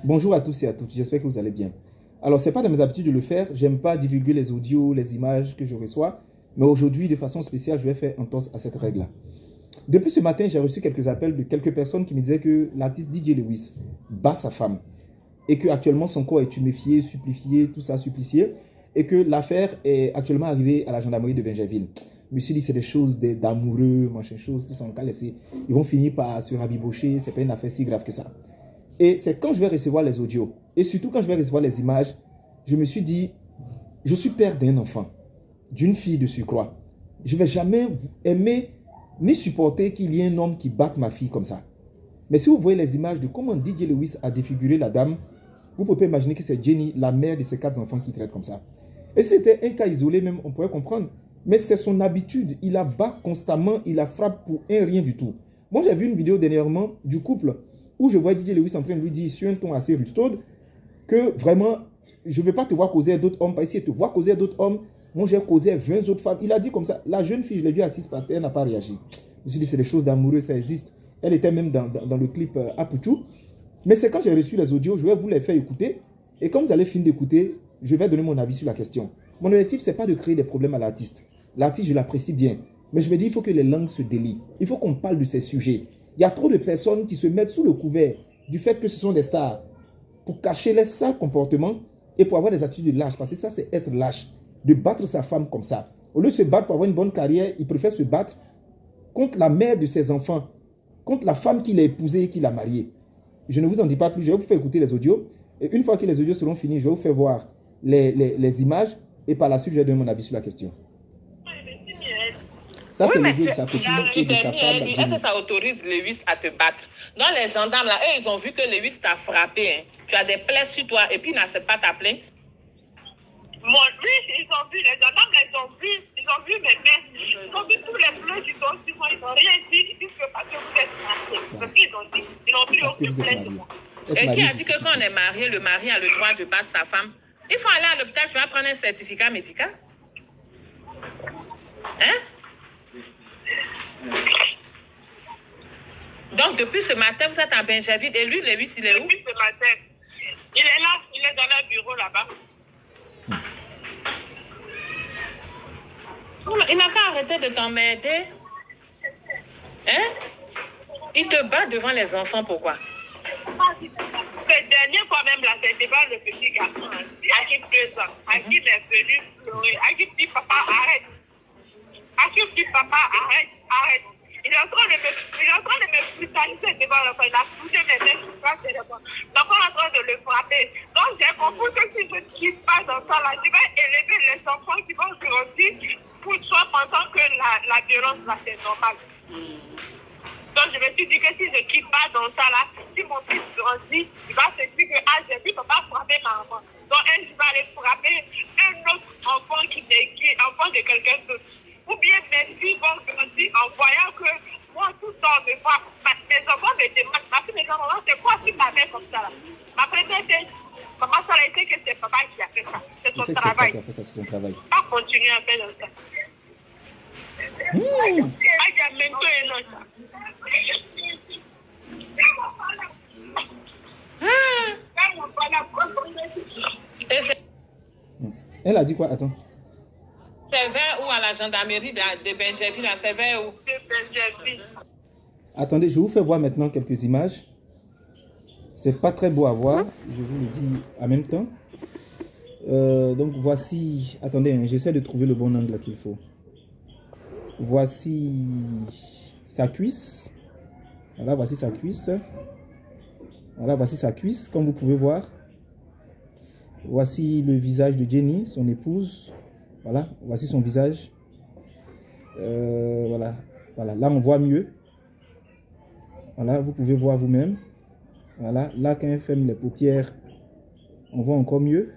Bonjour à tous et à toutes, j'espère que vous allez bien. Alors, ce n'est pas de mes habitudes de le faire, j'aime pas divulguer les audios, les images que je reçois, mais aujourd'hui, de façon spéciale, je vais faire entorse à cette règle-là. Depuis ce matin, j'ai reçu quelques appels de quelques personnes qui me disaient que l'artiste DJ Lewis bat sa femme et qu'actuellement son corps est tuméfié, supplifié, tout ça, supplicié, et que l'affaire est actuellement arrivée à la gendarmerie de Bingerville. Je me suis dit, c'est des choses d'amoureux, machin chose, tout ça, on va laisser. Ils vont finir par se rabibocher, c'est pas une affaire si grave que ça. Et c'est quand je vais recevoir les audios, et surtout quand je vais recevoir les images, je me suis dit, je suis père d'un enfant, d'une fille de surcroît. Je ne vais jamais aimer ni supporter qu'il y ait un homme qui batte ma fille comme ça. Mais si vous voyez les images de comment DJ Lewis a défiguré la dame, vous pouvez imaginer que c'est Jenny, la mère de ces 4 enfants, qui traite comme ça. Et si c'était un cas isolé même, on pourrait comprendre. Mais c'est son habitude, il la bat constamment, il la frappe pour un rien du tout. Moi j'ai vu une vidéo dernièrement du couple où je vois DJ Lewis en train de lui dire sur un ton assez rustode que vraiment, je ne vais pas te voir causer d'autres hommes, pas essayer de te voir causer d'autres hommes. Moi j'ai causé 20 autres femmes. Il a dit comme ça, la jeune fille, je l'ai vue assise par terre, elle n'a pas réagi. Je me suis dit, c'est des choses d'amoureux, ça existe. Elle était même dans le clip Apuchou. Mais c'est quand j'ai reçu les audios, je vais vous les faire écouter. Et quand vous allez finir d'écouter, je vais donner mon avis sur la question. Mon objectif, ce n'est pas de créer des problèmes à l'artiste. L'artiste, je l'apprécie bien. Mais je me dis, il faut que les langues se délient. Il faut qu'on parle de ces sujets. Il y a trop de personnes qui se mettent sous le couvert du fait que ce sont des stars pour cacher les sales comportements et pour avoir des attitudes lâches. Parce que ça, c'est être lâche. De battre sa femme comme ça. Au lieu de se battre pour avoir une bonne carrière, il préfère se battre contre la mère de ses enfants, contre la femme qu'il a épousée et qu'il a mariée. Je ne vous en dis pas plus, je vais vous faire écouter les audios. Et une fois que les audios seront finis, je vais vous faire voir les images. Et par la suite, je vais donner mon avis sur la question. Ça, c'est l'audio de sa copine et de sa femme. Est-ce que ça autorise Lewis à te battre? Non, les gendarmes, là, eux, ils ont vu que Lewis t'a frappé. Hein. Tu as des plaies sur toi et puis ils n'acceptent pas ta plainte. Moi, oui, ils ont vu, les gendarmes, ils ont vu mes mains. Ils ont vu tous les bleus qui sont sur moi. Ils n'ont rien dit. Ils disent que parce que vous êtes mariés. C'est ce qu'ils ont dit. Ils n'ont pris aucune plainte de moi. Et qui a dit que quand on est marié, le mari a le droit de battre sa femme? Il faut aller à l'hôpital, tu vas prendre un certificat médical. Hein? Donc, depuis ce matin, vous êtes à Bingerville. Et lui, Lewis, il est où? Depuis ce matin. Il est là, il est dans leur bureau là-bas. Il n'a qu'à arrêter de t'emmerder. Hein? Il te bat devant les enfants, pourquoi? Cette dernière fois même, là, c'était pas le petit garçon, à qui 2 ans, à qui il est venu pleurer, à qui dit papa, arrête. À qui dit papa, arrête, arrête. Il est en train de me brutaliser devant l'enfant. Il a poussé mes mains sur le téléphone. L'enfant est en train de le frapper. Donc j'ai compris que si je ne quitte pas dans ça, là, je vais élever les enfants qui vont grandir pour soi pensant que la violence, là, c'est normal. Donc je me suis dit que si je ne quitte pas dans ça, là, si mon fils grandit, il va se dire que j'ai vu papa frapper ma maman. Donc un jour, je vais aller frapper un autre enfant qui est enfant de quelqu'un d'autre. Ou bien mes filles vont grandir en voyant que moi, tout le temps, mes enfants me demandent, ma fille me dit, maman, c'est quoi si ta mère comme ça là? Ma première c'est, maman, ça a été que c'est papa qui a fait ça. C'est son travail. C'est son travail. Pas continuer à faire ça. Elle a dit quoi? Attends. C'est vers où à la gendarmerie de Bingerville? C'est vers où? De Bingerville. Attendez, je vous fais voir maintenant quelques images. C'est pas très beau à voir. Je vous le dis en même temps. Donc voici. Attendez, hein, j'essaie de trouver le bon angle qu'il faut. Voici sa cuisse. Voilà, voici sa cuisse. Voilà, voici sa cuisse, comme vous pouvez voir. Voici le visage de Jenny, son épouse. Voilà, voici son visage. Voilà, voilà, là on voit mieux. Voilà, vous pouvez voir vous-même. Voilà, là quand elle ferme les paupières, on voit encore mieux.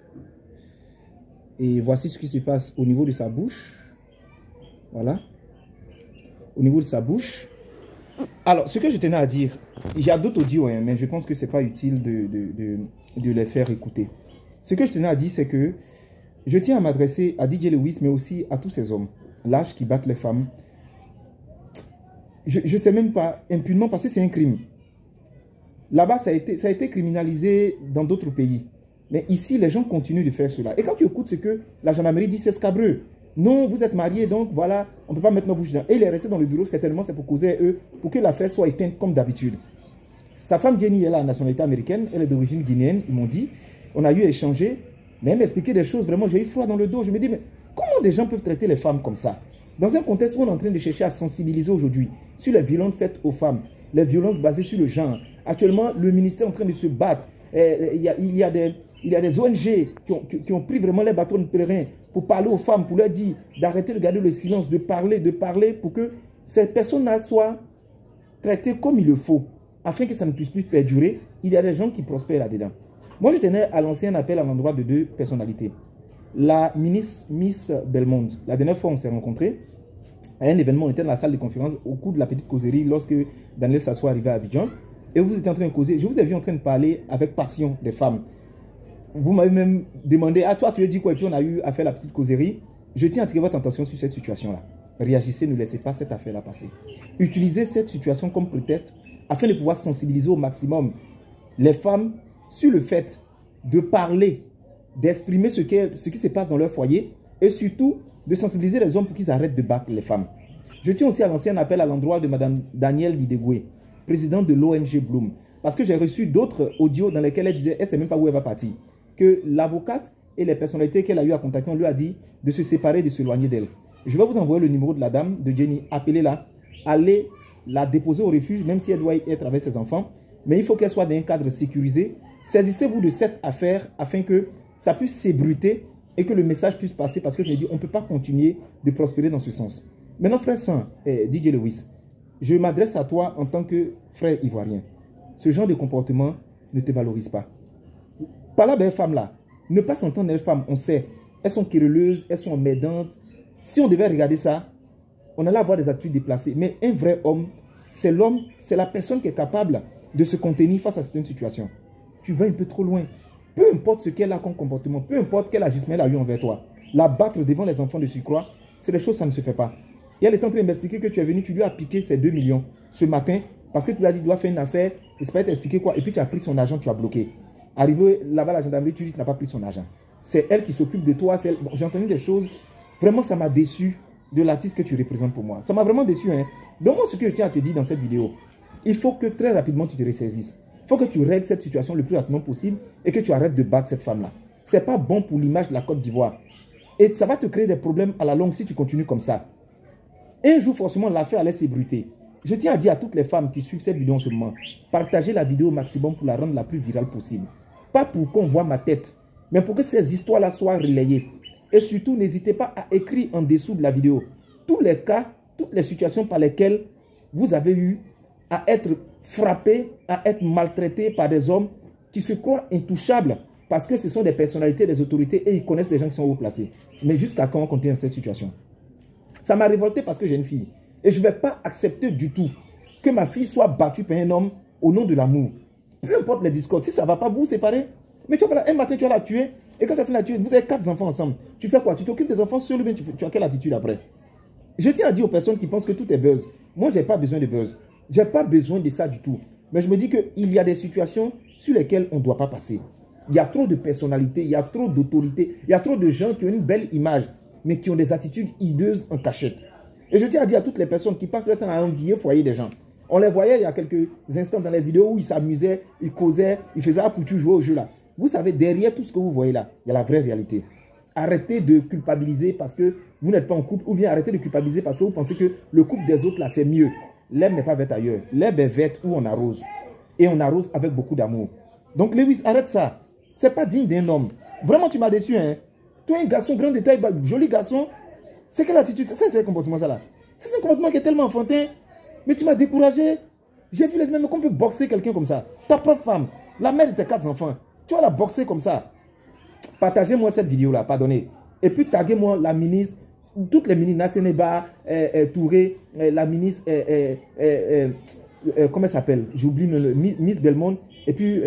Et voici ce qui se passe au niveau de sa bouche. Voilà. Au niveau de sa bouche. Alors, ce que je tenais à dire, il y a d'autres audios, hein, mais je pense que ce n'est pas utile de les faire écouter. Ce que je tenais à dire, c'est que je tiens à m'adresser à DJ Lewis, mais aussi à tous ces hommes lâches qui battent les femmes. Je ne sais même pas, impunément, parce que c'est un crime. Là-bas, ça a été criminalisé dans d'autres pays. Mais ici, les gens continuent de faire cela. Et quand tu écoutes ce que la gendarmerie dit, c'est scabreux. Non, vous êtes mariés, donc voilà, on ne peut pas mettre nos bouches dedans. Et il est resté dans le bureau, certainement, c'est pour causer eux, pour que l'affaire soit éteinte comme d'habitude. Sa femme Jenny, elle a la nationalité américaine, elle est d'origine guinéenne, ils m'ont dit. On a eu à échanger, mais elle m'expliquait des choses, vraiment, j'ai eu froid dans le dos. Je me dis, mais comment des gens peuvent traiter les femmes comme ça? Dans un contexte où on est en train de chercher à sensibiliser aujourd'hui sur les violences faites aux femmes, les violences basées sur le genre. Actuellement, le ministère est en train de se battre. Il y a des ONG qui ont pris vraiment les bâtons de pèlerin pour parler aux femmes, pour leur dire d'arrêter de garder le silence, de parler pour que ces personnes-là soient traitées comme il le faut, afin que ça ne puisse plus perdurer. Il y a des gens qui prospèrent là-dedans. Moi, je tenais à lancer un appel à l'endroit de deux personnalités. La ministre Miss Belmond, la dernière fois on s'est rencontrés, à un événement, on était dans la salle de conférence au cours de la petite causerie lorsque Daniel Sassou est arrivé à Abidjan. Et vous étiez en train de causer. Je vous ai vu en train de parler avec passion des femmes. Vous m'avez même demandé, ah toi tu lui as dit quoi? Et puis on a eu à faire la petite causerie. Je tiens à attirer votre attention sur cette situation-là. Réagissez, ne laissez pas cette affaire-là passer. Utilisez cette situation comme prétexte afin de pouvoir sensibiliser au maximum les femmes sur le fait de parler, d'exprimer ce qui se passe dans leur foyer et surtout de sensibiliser les hommes pour qu'ils arrêtent de battre les femmes. Je tiens aussi à lancer un appel à l'endroit de Mme Danielle Lidegoué, présidente de l'ONG Bloom, parce que j'ai reçu d'autres audios dans lesquels elle disait, elle ne sait même pas où elle va partir, que l'avocate et les personnalités qu'elle a eu à contacter, on lui a dit de se séparer, de s'éloigner d'elle. Je vais vous envoyer le numéro de la dame, de Jenny, appelez-la, allez la déposer au refuge, même si elle doit être avec ses enfants, mais il faut qu'elle soit dans un cadre sécurisé. Saisissez-vous de cette affaire afin que ça puisse s'ébruiter et que le message puisse passer, parce que je me dis, on ne peut pas continuer de prospérer dans ce sens. Maintenant, frère Saint, DJ Lewis, je m'adresse à toi en tant que frère ivoirien. Ce genre de comportement ne te valorise pas. Par là, belle femme-là, ne pas s'entendre les femmes, on sait, elles sont querelleuses, elles sont emmerdantes. Si on devait regarder ça, on allait avoir des attitudes déplacées. Mais un vrai homme, c'est l'homme, c'est la personne qui est capable de se contenir face à certaines situations. Tu vas un peu trop loin. Peu importe ce qu'elle a comme comportement, peu importe quel agissement elle a eu envers toi, la battre devant les enfants de surcroît, c'est des choses, ça ne se fait pas. Et elle est en train de m'expliquer que tu es venu, tu lui as piqué ces 2 millions ce matin, parce que tu lui as dit, tu dois faire une affaire, et c'est pas t'expliquer quoi, et puis tu as pris son argent, tu as bloqué. Arrivé là-bas à la gendarmerie, tu dis que tu n'as pas pris son argent. C'est elle qui s'occupe de toi. Bon, j'ai entendu des choses, vraiment ça m'a déçu de l'artiste que tu représentes pour moi. Ça m'a vraiment déçu. Hein? Donc moi, ce que je tiens à te dire dans cette vidéo, il faut que très rapidement tu te ressaisisses. Il faut que tu règles cette situation le plus rapidement possible et que tu arrêtes de battre cette femme-là. Ce n'est pas bon pour l'image de la Côte d'Ivoire. Et ça va te créer des problèmes à la longue si tu continues comme ça. Un jour, forcément, l'affaire allait s'ébruiter. Je tiens à dire à toutes les femmes qui suivent cette vidéo en ce moment, partagez la vidéo au maximum pour la rendre la plus virale possible. Pas pour qu'on voit ma tête, mais pour que ces histoires-là soient relayées. Et surtout, n'hésitez pas à écrire en dessous de la vidéo tous les cas, toutes les situations par lesquelles vous avez eu à être frappé, à être maltraité par des hommes qui se croient intouchables parce que ce sont des personnalités, des autorités et ils connaissent des gens qui sont haut placés. Mais jusqu'à quand on continue dans cette situation? Ça m'a révolté parce que j'ai une fille. Et je ne vais pas accepter du tout que ma fille soit battue par un homme au nom de l'amour. Peu importe les discours, si ça ne va pas, vous séparer. Mais tu vas un matin, tu vas la tuer. Et quand tu as fait la tuer, vous avez 4 enfants ensemble. Tu fais quoi? Tu t'occupes des enfants seul ou bien tu as quelle attitude après? Je tiens à dire aux personnes qui pensent que tout est buzz. Moi, je n'ai pas besoin de buzz. Je n'ai pas besoin de ça du tout. Mais je me dis qu'il y a des situations sur lesquelles on ne doit pas passer. Il y a trop de personnalités, il y a trop d'autorités, il y a trop de gens qui ont une belle image, mais qui ont des attitudes hideuses en cachette. Et je tiens à dire à toutes les personnes qui passent leur temps à envier le foyer des gens. On les voyait il y a quelques instants dans les vidéos où ils s'amusaient, ils causaient, ils faisaient pour tu jouer au jeu là. Vous savez, derrière tout ce que vous voyez là, il y a la vraie réalité. Arrêtez de culpabiliser parce que vous n'êtes pas en couple, ou bien arrêtez de culpabiliser parce que vous pensez que le couple des autres là c'est mieux. L'herbe n'est pas verte ailleurs. L'herbe est verte où on arrose. Et on arrose avec beaucoup d'amour. Donc Lewis, arrête ça. C'est pas digne d'un homme. Vraiment, tu m'as déçu. Hein? Toi, un garçon grand de taille, joli garçon. C'est quelle attitude? Ça, c'est un comportement ça là. C'est un comportement qui est tellement enfantin. Mais tu m'as découragé. J'ai vu les mêmes qu'on peut boxer quelqu'un comme ça. Ta propre femme, la mère de tes 4 enfants. Tu vas la boxer comme ça. Partagez-moi cette vidéo là, pardonnez. Et puis taguez-moi la ministre. Toutes les ministres, Nasseneba, Touré, la ministre, comment elle s'appelle? J'oublie, Miss Belmond, et puis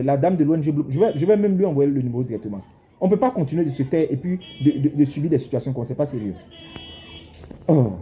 la dame de l'ONG Blue. Je vais même lui envoyer le numéro directement. On ne peut pas continuer de se taire et puis de subir des situations qu'on ne sait pas sérieux. Oh.